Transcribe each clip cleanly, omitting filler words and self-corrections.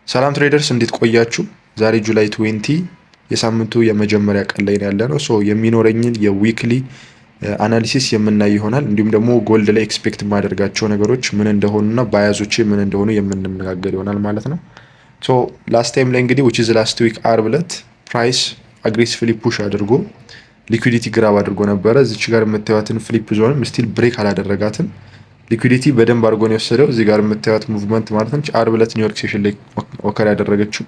ሰላም ትሬደርስ እንዴት ቆያችሁ? ዛሬ ጁላይ 20 የሳምንቱ የመጀመሪያ ቀን ላይ ያለነው። የሚኖረኝን የዊክሊ አናሊሲስ የምናይ ይሆናል። እንዲሁም ደግሞ ጎልድ ላይ ኤክስፔክት የማደርጋቸው ነገሮች ምን እንደሆኑና ባያዞቼ ምን እንደሆኑ የምንነጋገር ይሆናል ማለት ነው። ላስት ታይም ላይ እንግዲህ which is last week አርብ ዕለት ፕራይስ አግሬሲቭሊ ፑሽ አድርጎ ሊኩዊዲቲ ግራብ አድርጎ ነበረ። እዚች ጋር የምታዩትን ፍሊፕ ዞንም ስቲል ብሬክ አላደረጋትም። ሊኩዊዲቲ በደንብ አድርጎ ነው የወሰደው። እዚህ ጋር የምታዩት ሙቭመንት ማለት ነው አርብ ዕለት ኒውዮርክ ሴሽን ላይ ኦከር ያደረገችው።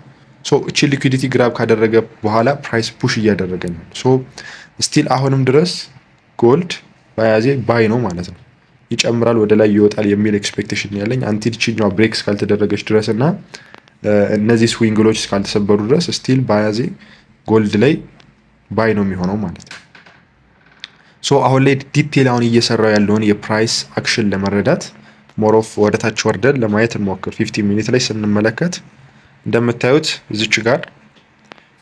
እቺ ሊኩዊዲቲ ግራብ ካደረገ በኋላ ፕራይስ ፑሽ እያደረገ ነው። ስቲል አሁንም ድረስ ጎልድ በያዜ ባይ ነው ማለት ነው። ይጨምራል፣ ወደ ላይ ይወጣል የሚል ኤክስፔክቴሽን ያለኝ አንቲል ቺኛው ብሬክ እስካልተደረገች ድረስ እና እነዚህ ስዊንግሎች እስካልተሰበሩ ድረስ ስቲል በያዜ ጎልድ ላይ ባይ ነው የሚሆነው ማለት ነው። አሁን ላይ ዲቴል አሁን እየሰራው ያለውን የፕራይስ አክሽን ለመረዳት ሞሮፍ ወደታች ወርደን ለማየት እንሞክር። 15 ሚኒት ላይ ስንመለከት እንደምታዩት እዚች ጋር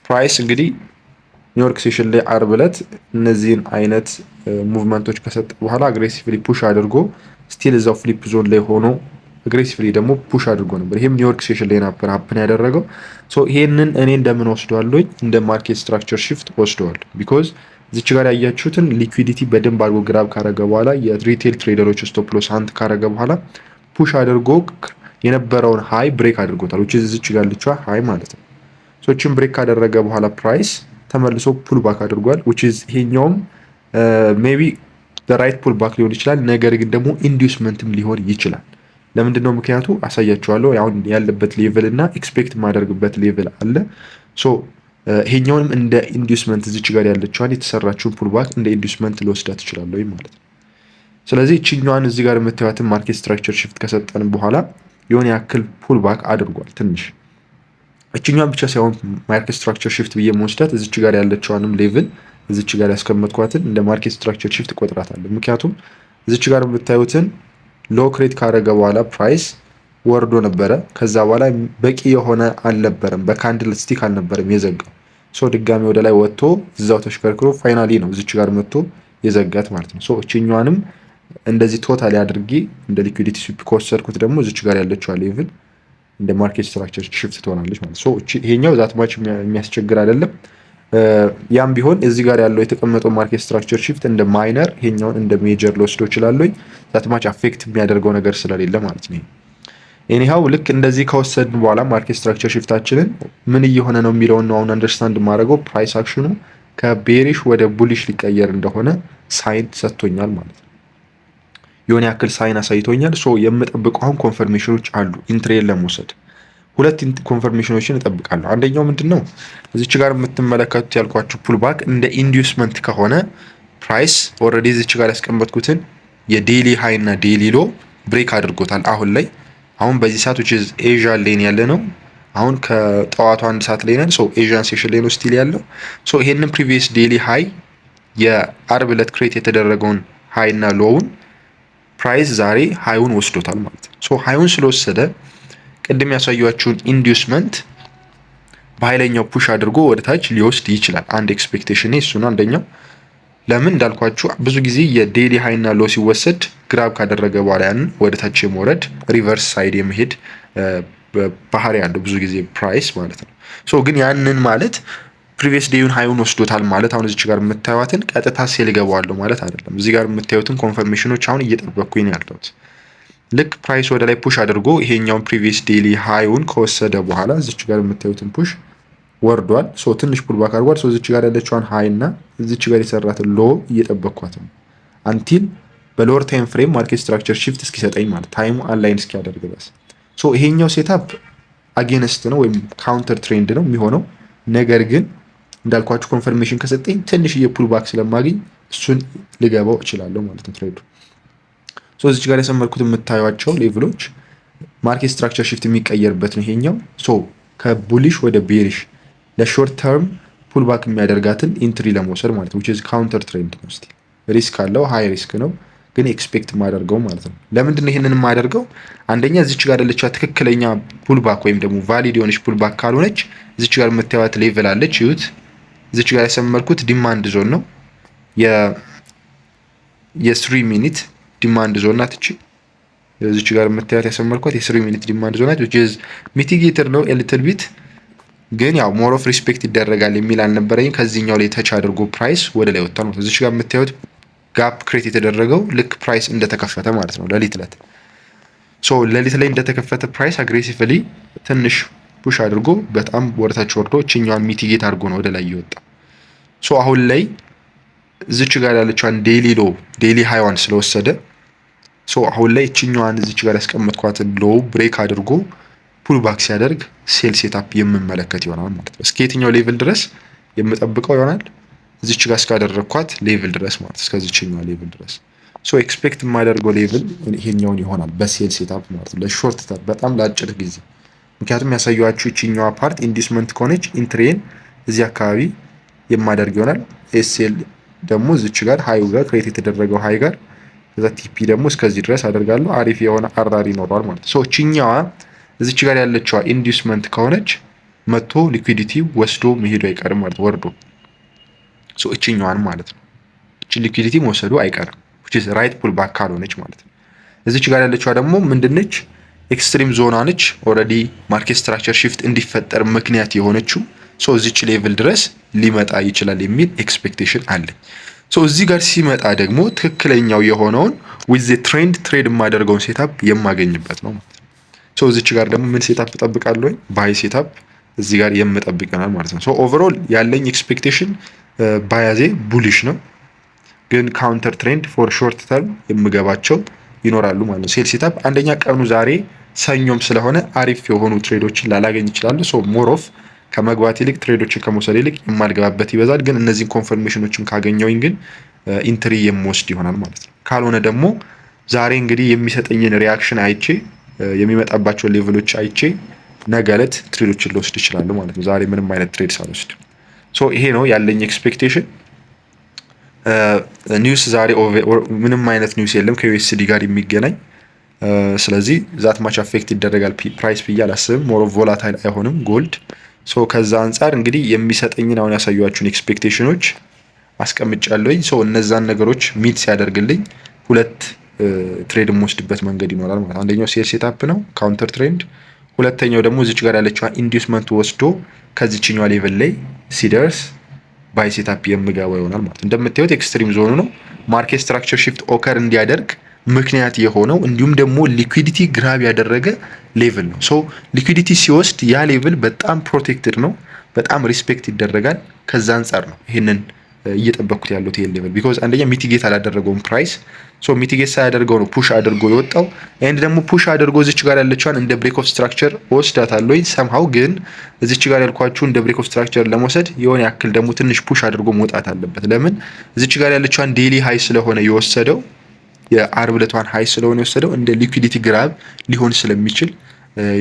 ፕራይስ እንግዲህ ኒውዮርክ ሴሽን ላይ አርብ ዕለት እነዚህን አይነት ሙቭመንቶች ከሰጠ በኋላ አግሬሲቭሊ ፑሽ አድርጎ ስቲል እዛው ፍሊፕ ዞን ላይ ሆኖ አግሬሲቭሊ ደግሞ ፑሽ አድርጎ ነበር። ይሄም ኒውዮርክ ሴሽን ላይ ነበር ሀፕን ያደረገው። ይሄንን እኔ እንደምን ወስደዋለሁ? እንደ ማርኬት ስትራክቸር ሽፍት ወስደዋለሁ። ቢኮዝ እዚች ጋር ያያችሁትን ሊኩዊዲቲ በደንብ አድርጎ ግራብ ካረገ በኋላ የሪቴል ትሬደሮች ስቶፕ ሎስ አንት ካረገ በኋላ ፑሽ አድርጎ የነበረውን ሃይ ብሬክ አድርጎታል። which is እዚች ጋር ልቻ ሃይ ማለት ነው። እቺን ብሬክ ካደረገ በኋላ ፕራይስ ተመልሶ ፑል ባክ አድርጓል። which is ይሄኛውም ሜቢ ራይት ፑል ባክ ሊሆን ይችላል፣ ነገር ግን ደግሞ ኢንዲዩስመንትም ሊሆን ይችላል። ለምንድን ነው? ምክንያቱ አሳያችኋለሁ። አሁን ያለበት ሌቭል እና ኤክስፔክት የማደርግበት ሌቭል አለ። ይሄኛውንም እንደ ኢንዲዩስመንት እዚች ጋር ያለችዋን የተሰራችውን ፑልባክ እንደ ኢንዲዩስመንት ልወስዳት እችላለሁ ማለት ነው። ስለዚህ እችኛዋን እዚህ ጋር የምታዩትን ማርኬት ስትራክቸር ሽፍት ከሰጠን በኋላ የሆነ ያክል ፑልባክ አድርጓል ትንሽ። እችኛዋን ብቻ ሳይሆን ማርኬት ስትራክቸር ሽፍት ብዬ መወስዳት እዚች ጋር ያለችዋንም ሌቭል እዚች ጋር ያስቀመጥኳትን እንደ ማርኬት ስትራክቸር ሽፍት ቆጥራታለሁ። ምክንያቱም እዚች ጋር የምታዩትን ሎ ክሬት ካረገ በኋላ ፕራይስ ወርዶ ነበረ። ከዛ በኋላ በቂ የሆነ አልነበረም፣ በካንድል ስቲክ አልነበረም የዘጋው። ድጋሚ ወደ ላይ ወጥቶ እዛው ተሽከርክሮ ፋይናሊ ነው እዚች ጋር መጥቶ የዘጋት ማለት ነው። እችኛዋንም እንደዚህ ቶታሊ አድርጌ እንደ ሊኩዊዲቲ ስዊፕ ከወሰድኩት ደግሞ እዚች ጋር ያለችው ሌቭል እንደ ማርኬት ስትራክቸር ሽፍት ትሆናለች ማለት ነው። ይሄኛው ዛት ማች የሚያስቸግር አይደለም። ያም ቢሆን እዚህ ጋር ያለው የተቀመጠው ማርኬት ስትራክቸር ሽፍት እንደ ማይነር፣ ይሄኛውን እንደ ሜጀር ልወስዶ እችላለሁ። ዛት ማች አፌክት የሚያደርገው ነገር ስለሌለ ማለት ነው። ኤኒሃው ልክ እንደዚህ ከወሰድን በኋላ ማርኬት ስትራክቸር ሽፍታችንን ምን እየሆነ ነው የሚለውን ነው አሁን አንደርስታንድ ማድረገው። ፕራይስ አክሽኑ ከቤሪሽ ወደ ቡሊሽ ሊቀየር እንደሆነ ሳይን ሰጥቶኛል ማለት ነው። የሆነ ያክል ሳይን አሳይቶኛል። የምጠብቀው አሁን ኮንፈርሜሽኖች አሉ። ኢንትሬን ለመውሰድ ሁለት ኮንፈርሜሽኖችን እጠብቃለሁ። አንደኛው ምንድነው? እዚች ጋር የምትመለከቱት ያልኳችሁ ፑልባክ እንደ ኢንዲዩስመንት ከሆነ ፕራይስ ኦልሬዲ እዚች ጋር ያስቀመጥኩትን የዴሊ ሃይ እና ዴሊ ሎ ብሬክ አድርጎታል አሁን በዚህ ሰዓት which is ኤዥያን ሌን ያለ ነው። አሁን ከጠዋቱ 1 ሰዓት ላይ ነን። ኤዥያን ሴሽን ላይ ነው ስቲል ያለው። ይሄንን ፕሪቪየስ ዴሊ ሃይ የአርብ ዕለት ክሬት የተደረገውን ሃይ እና ሎውን ፕራይስ ዛሬ ሃይውን ወስዶታል ማለት ነው። ሃይውን ስለወሰደ ቅድም ያሳያችሁን ኢንዲዩስመንት በኃይለኛው ፑሽ አድርጎ ወደ ታች ሊወስድ ይችላል። አንድ ኤክስፔክቴሽን እሱ ነው አንደኛው። ለምን እንዳልኳችሁ ብዙ ጊዜ የዴሊ ሃይ እና ሎ ሲወሰድ ግራብ ካደረገ በኋላ ያንን ወደ ታች የመውረድ ሪቨርስ ሳይድ የመሄድ ባህሪ ያለው ብዙ ጊዜ ፕራይስ ማለት ነው። ግን ያንን ማለት ፕሪቪየስ ዴዩን ሃይውን ወስዶታል ማለት አሁን እዚች ጋር የምታዩትን ቀጥታ ሴል ገባዋለሁ ማለት አይደለም። እዚህ ጋር የምታዩትን ኮንፈርሜሽኖች አሁን እየጠበቅኩኝ ነው ያለሁት። ልክ ፕራይስ ወደ ላይ ፑሽ አድርጎ ይሄኛውን ፕሪቪየስ ዴሊ ሃይውን ከወሰደ በኋላ እዚች ጋር የምታዩትን ፑሽ ወርዷል። ትንሽ ፑልባክ አድርጓል። እዚች ጋር ያለችዋን ሃይ እና እዚች ጋር የሰራትን ሎ እየጠበቅኳት ነው አንቲል በሎወር ታይም ፍሬም ማርኬት ስትራክቸር ሽፍት እስኪሰጠኝ ማለት ታይሙ አንላይን እስኪያደርግ ድረስ። ይሄኛው ሴታፕ አጌንስት ነው ወይም ካውንተር ትሬንድ ነው የሚሆነው። ነገር ግን እንዳልኳችሁ ኮንፈርሜሽን ከሰጠኝ ትንሽዬ ፑልባክ ስለማገኝ እሱን ልገባው እችላለሁ ማለት ነው ትሬዱ። እዚች ጋር ያሰመርኩት የምታዩቸው ሌቭሎች ማርኬት ስትራክቸር ሽፍት የሚቀየርበት ነው ይሄኛው። ከቡሊሽ ወደ ቤሪሽ ለሾርት ተርም ፑልባክ የሚያደርጋትን ኢንትሪ ለመውሰድ ማለት ነው። which is ካውንተር ትሬንድ ነው። ስቲል ሪስክ አለው፣ ሃይ ሪስክ ነው፣ ግን ኤክስፔክት የማደርገው ማለት ነው። ለምንድን ነው ይሄንን የማደርገው? አንደኛ እዚች ጋር ያለችው ትክክለኛ ፑልባክ ወይም ደግሞ ቫሊድ የሆነች ፑልባክ ካልሆነች እዚች ጋር የምታዩት ሌቭል አለች። ይሁት እዚች ጋር ያሰመርኩት ዲማንድ ዞን ነው። የ3 ሚኒት ዲማንድ ዞን ናት እቺ። እዚች ጋር የምታያት ያሰመርኳት የ3 ሚኒት ዲማንድ ዞን ናት which is mitigated ነው a little bit ግን ያው ሞር ኦፍ ሪስፔክት ይደረጋል የሚል አልነበረኝም። ከዚህኛው ላይ ተች አድርጎ ፕራይስ ወደ ላይ ወጥቷል ማለት ነው። እዚች ጋር የምታዩት ጋፕ ክሬት የተደረገው ልክ ፕራይስ እንደተከፈተ ማለት ነው ሌሊት ዕለት ሌሊት ላይ እንደተከፈተ ፕራይስ አግሬሲቭሊ ትንሽ ፑሽ አድርጎ በጣም ወደታች ወርዶ እችኛዋን ሚቲጌት አድርጎ ነው ወደ ላይ ይወጣ። አሁን ላይ እዚች ጋር ያለችዋን ዴይሊ ሃይዋን ስለወሰደ አሁን ላይ እችኛዋን እዚች ጋር ያስቀመጥኳትን ሎው ብሬክ አድርጎ ፑል ባክ ሲያደርግ ሴል ሴታፕ የምመለከት ይሆናል ማለት ነው። እስከ የትኛው ሌቭል ድረስ የምጠብቀው ይሆናል? እዚች ጋር እስካደረግኳት ሌቭል ድረስ ማለት እስከዚችኛው ሌቭል ድረስ ኤክስፔክት የማደርገው ሌቭል ይሄኛውን ይሆናል በሴል ሴታፕ ማለት ነው። ለሾርት ተርም በጣም ለአጭር ጊዜ ምክንያቱም ያሳየኋችሁ ይችኛዋ ፓርት ኢንዲስመንት ከሆነች ኢንትሬን እዚህ አካባቢ የማደርግ ይሆናል። ኤስኤል ደግሞ እዚች ጋር ሃዩ ጋር ክሬት የተደረገው ሃይ ጋር ከዛ ቲፒ ደግሞ እስከዚህ ድረስ አደርጋለሁ። አሪፍ የሆነ አራሪ ይኖረዋል ማለት ነው። እችኛዋ እዚች ጋር ያለችዋ ኢንዲስመንት ከሆነች መጥቶ ሊኩዊዲቲ ወስዶ መሄዱ አይቀርም ማለት ወርዶ እችኛዋን ማለት ነው። እቺ ሊኩዊዲቲ መውሰዱ አይቀርም which is right pull back ካልሆነች ማለት ነው። እዚች ጋር ያለችዋ ደግሞ ምንድነች? ኤክስትሪም ዞና ነች። ኦልሬዲ ማርኬት ስትራክቸር shift እንዲፈጠር ምክንያት የሆነችው እዚች ሌቭል ድረስ ሊመጣ ይችላል የሚል ኤክስፔክቴሽን አለኝ። እዚህ ጋር ሲመጣ ደግሞ ትክክለኛው የሆነውን with the trend ትሬድ የማደርገውን ሴታፕ የማገኝበት ነው ማለት ነው። እዚች ጋር ደግሞ ምን ሴታፕ እጠብቃለሁ? ባይ ሴታፕ እዚህ ጋር የምጠብቅ ይሆናል ማለት ነው። ኦቨርኦል ያለኝ ኤክስፔክቴሽን ባያዜ ቡሊሽ ነው፣ ግን ካውንተር ትሬንድ ፎር ሾርት ተርም የምገባቸው ይኖራሉ ማለት ነው። ሴል ሴታፕ አንደኛ ቀኑ ዛሬ ሰኞም ስለሆነ አሪፍ የሆኑ ትሬዶችን ላላገኝ ይችላሉ። ሞር ኦፍ ከመግባት ይልቅ ትሬዶችን ከመውሰድ ይልቅ የማልገባበት ይበዛል። ግን እነዚህን ኮንፈርሜሽኖችን ካገኘውኝ ግን ኢንትሪ የምወስድ ይሆናል ማለት ነው። ካልሆነ ደግሞ ዛሬ እንግዲህ የሚሰጠኝን ሪያክሽን አይቼ የሚመጣባቸውን ሌቭሎች አይቼ ነገ ዕለት ትሬዶችን ልወስድ ይችላሉ ማለት ነው። ዛሬ ምንም አይነት ትሬድ ሳልወስድ ይሄ ነው ያለኝ ኤክስፔክቴሽን። ኒውስ ዛሬ ምንም አይነት ኒውስ የለም ከዩኤስዲ ጋር የሚገናኝ ስለዚህ ዛት ማች አፌክት ይደረጋል ፕራይስ ብዬ አላስብም። ሞር ኦፍ ቮላታይል አይሆንም ጎልድ። ከዛ አንጻር እንግዲህ የሚሰጠኝን አሁን ያሳዩዋችሁን ኤክስፔክቴሽኖች አስቀምጫለሁኝ። እነዛን ነገሮች ሚት ሲያደርግልኝ ሁለት ትሬድ የምወስድበት መንገድ ይኖራል ማለት። አንደኛው ሴል ሴታፕ ነው ካውንተር ትሬንድ፣ ሁለተኛው ደግሞ እዚች ጋር ያለችዋ ኢንዲስመንት ወስዶ ከዚችኛዋ ሌቭል ላይ ሲደርስ ባይ ሴታፕ የምገባ ይሆናል ማለት። እንደምታዩት ኤክስትሪም ዞኑ ነው ማርኬት ስትራክቸር shift ኦከር እንዲያደርግ ምክንያት የሆነው እንዲሁም ደግሞ ሊኩዊዲቲ ግራብ ያደረገ ሌቭል ነው። ሊኩዊዲቲ ሲወስድ ያ ሌቭል በጣም ፕሮቴክትድ ነው፣ በጣም ሪስፔክት ይደረጋል። ከዛ አንጻር ነው ይሄንን እየጠበቅኩት ያለው ይሄን ሌቭል ቢኮዝ አንደኛ ሚቲጌት አላደረገውም ፕራይስ ሚቲጌት ሳያደርገው ነው ፑሽ አድርጎ የወጣው። ኤንድ ደግሞ ፑሽ አድርጎ እዚች ጋር ያለችዋን እንደ ብሬክ ኦፍ ስትራክቸር ወስዳታለሁ ሰምሃው። ግን እዚች ጋር ያልኳችሁ እንደ ብሬክ ኦፍ ስትራክቸር ለመውሰድ የሆነ ያክል ደግሞ ትንሽ ፑሽ አድርጎ መውጣት አለበት። ለምን? እዚች ጋር ያለችዋን ዴሊ ሃይ ስለሆነ የወሰደው የአርብ ዕለቷን ሃይ ስለሆነ የወሰደው እንደ ሊኩዊዲቲ ግራብ ሊሆን ስለሚችል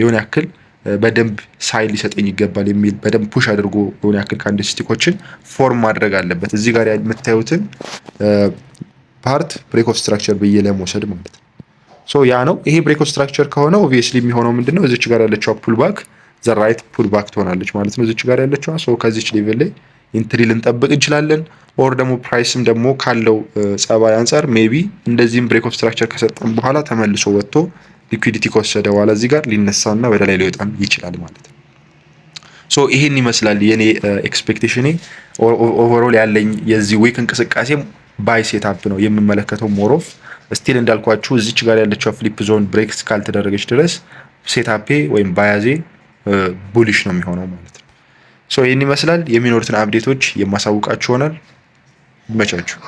የሆነ ያክል በደንብ ሳይል ሊሰጠኝ ይገባል የሚል በደንብ ፑሽ አድርጎ የሆነ ያክል ካንድልስቲኮችን ፎርም ማድረግ አለበት። እዚህ ጋር የምታዩትን ፓርት ብሬክ ኦፍ ስትራክቸር ብዬ ለመውሰድ ማለት ነው። ያ ነው ይሄ ብሬክ ኦፍ ስትራክቸር ከሆነ ኦብቪየስሊ የሚሆነው ምንድነው? እዚች ጋር ያለችው ፑል ባክ ዘ ራይት ፑል ባክ ትሆናለች ማለት ነው። እዚች ጋር ያለችው ከዚች ሌቭል ላይ ኢንትሪ ልንጠብቅ እንችላለን። ኦር ደግሞ ፕራይስም ደግሞ ካለው ጸባይ አንጻር ሜቢ እንደዚህም ብሬክ ኦፍ ስትራክቸር ከሰጠን በኋላ ተመልሶ ወጥቶ ሊኩዊዲቲ ከወሰደ በኋላ እዚህ ጋር ሊነሳና ወደ ላይ ሊወጣም ይችላል ማለት ነው። ይሄን ይመስላል የኔ ኤክስፔክቴሽኔ። ኦቨርኦል ያለኝ የዚህ ዊክ እንቅስቃሴ ባይ ሴታፕ ነው የምመለከተው። ሞሮፍ ስቲል እንዳልኳችሁ እዚች ጋር ያለችው ፍሊፕ ዞን ብሬክስ ካልተደረገች ድረስ ሴታፔ ወይም ባያዜ ቡሊሽ ነው የሚሆነው ማለት ነው። ይህን ይመስላል። የሚኖሩትን አፕዴቶች የማሳውቃችሁ ይሆናል። ይመቻችሁ።